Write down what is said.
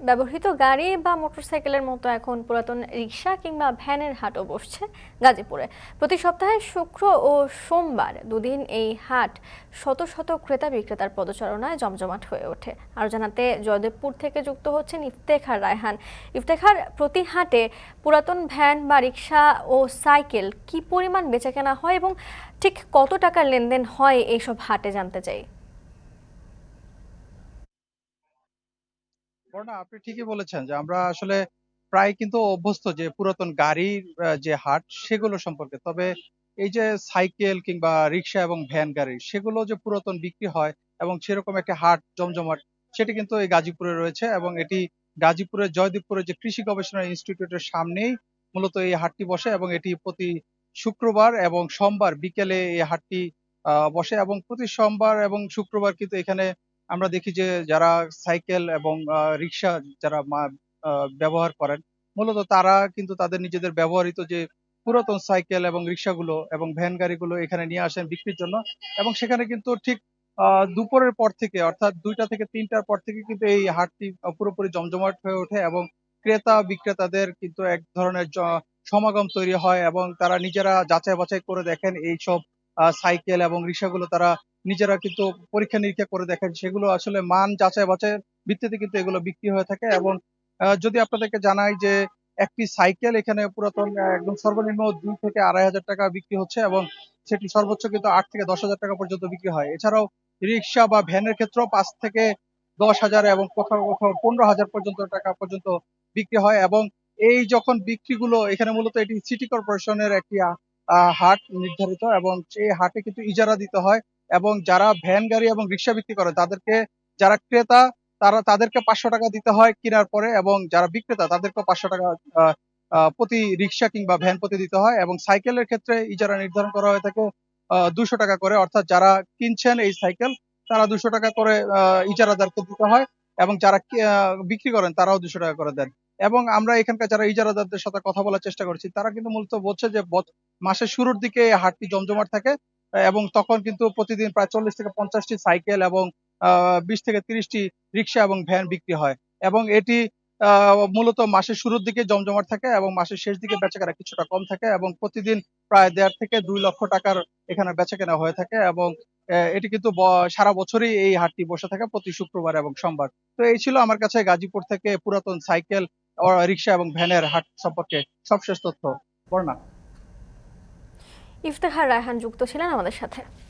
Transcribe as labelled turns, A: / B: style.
A: ব্যবহৃত গাড়ি বা মোটরসাইকেলের মতো এখন পুরাতন রিক্সা কিংবা ভ্যানের হাটও বসছে গাজীপুরে। প্রতি সপ্তাহে শুক্র ও সোমবার দুদিন এই হাট শত শত ক্রেতা বিক্রেতার পদচারণায় জমজমাট হয়ে ওঠে। আর জানাতে জয়দেবপুর থেকে যুক্ত হচ্ছেন ইফতেখার রায়হান। ইফতেখার, প্রতি হাটে পুরাতন ভ্যান বা রিক্সা ও সাইকেল কি পরিমাণ বেচাকেনা হয় এবং ঠিক কত টাকার লেনদেন হয় এইসব হাটে জানতে চাই।
B: বর্ণা, আপনি ঠিকই বলেছেন যে আমরা আসলে প্রায় কিন্তু অভ্যস্ত যে পুরাতন গাড়ির যে হাট সেগুলো সম্পর্কে। তবে এই যে সাইকেল কিংবা রিক্সা এবং ভ্যান গাড়ি সেগুলো যে পুরাতন বিক্রি হয় এবং সেরকম একটা হাট জমজমাট, সেটি কিন্তু এই গাজীপুরে রয়েছে এবং এটি গাজীপুরের জয়দেবপুরের যে কৃষি গবেষণা ইনস্টিটিউটের সামনেই মূলত এই হাটটি বসে এবং এটি প্রতি শুক্রবার এবং সোমবার বিকেলে এই হাটটি বসে এবং প্রতি সোমবার এবং শুক্রবার কিন্তু এখানে আমরা দেখি যে যারা সাইকেল এবং রিক্সা যারা ব্যবহার করেন, মূলত তারা কিন্তু তাদের নিজেদের ব্যবহৃত যে পুরাতন সাইকেল এবং রিক্সাগুলো এবং ভ্যান গাড়িগুলো এখানে নিয়ে আসেন বিক্রির জন্য। এবং সেখানে কিন্তু ঠিক দুপুরের পর থেকে, অর্থাৎ 2টা থেকে 3টার পর থেকে কিন্তু এই হাটটি পুরোপুরি জমজমাট হয়ে ওঠে এবং ক্রেতা বিক্রেতাদের কিন্তু এক ধরনের সমাগম তৈরি হয় এবং তারা নিজেরা যাচাই বাছাই করে দেখেন এইসব সাইকেল এবং রিক্সাগুলো তারা নিজেরা কিন্তু পরীক্ষা নিরীক্ষা করে দেখেন সেগুলো আসলে মান যাচাই বাছাইয়ের ভিত্তিতে কিন্তু এগুলো বিক্রি হয়ে থাকে। এবং যদি আপনাদেরকে জানাই যে একটি সাইকেল এখানে পুরাতন একদম সর্বনিম্ন 2 থেকে 2,500 টাকা বিক্রি হচ্ছে এবং সেটি সর্বোচ্চ কিন্তু 8 থেকে 10,000 টাকা পর্যন্ত বিক্রি হয়। এছাড়াও রিক্সা বা ভ্যানের ক্ষেত্রেও 5 থেকে 10,000 এবং কোথাও কোথাও 15,000 পর্যন্ত টাকা পর্যন্ত বিক্রি হয়। এবং এই যখন বিক্রিগুলো এখানে মূলত এটি সিটি কর্পোরেশনের একটি হাট নির্ধারিত এবং সেই হাটে কিন্তু ইজারা দিতে হয় এবং যারা ভ্যান গাড়ি এবং রিক্সা বিক্রি করে তাদেরকে, যারা ক্রেতা তাদেরকে 500 টাকা দিতে হয় কেনার পরে এবং যারা বিক্রেতা তাদেরকেও 500 টাকা আহ, প্রতি রিক্সা কিংবা ভ্যান প্রতি দিতে হয়। এবং সাইকেলের ক্ষেত্রে ইজারা নির্ধারণ করা হয়ে থাকে 200 টাকা করে, অর্থাৎ যারা কিনছেন এই সাইকেল তারা 200 টাকা করে ইজারাদারকে দিতে হয় এবং যারা বিক্রি করেন তারাও 200 টাকা করে দেন। এবং আমরা এখানকার যারা ইজারাদারদের সাথে কথা বলার চেষ্টা করেছি তারা কিন্তু মূলত বলছে যে মাসের শুরুর দিকে এই হাটটি জমজমাট থাকে এবং তখন কিন্তু প্রতিদিন প্রায় 40 থেকে 50টি সাইকেল এবং 20 থেকে 30টি রিক্সা এবং ভ্যান বিক্রি হয়। এবং এটি মূলত মাসের শুরুর দিকে জমজমাট থাকে এবং মাসের শেষ দিকে বেচাকেনা কিছুটা কম থাকে এবং প্রতিদিন প্রায় 1.5 থেকে 2 লক্ষ টাকার এখানে বেচাকেনা হয়ে থাকে। এবং এটি কিন্তু সারা বছরই এই হাটটি বসে থাকে প্রতি শুক্রবার এবং সোমবার। তো এই ছিল আমার কাছে গাজীপুর থেকে পুরাতন সাইকেল, রিক্সা এবং ভ্যানের হাট সম্পর্কে সবশেষ তথ্য। বর্ণা।
A: ইফতেখার রায়হান যুক্ত ছিলেন আমাদের সাথে।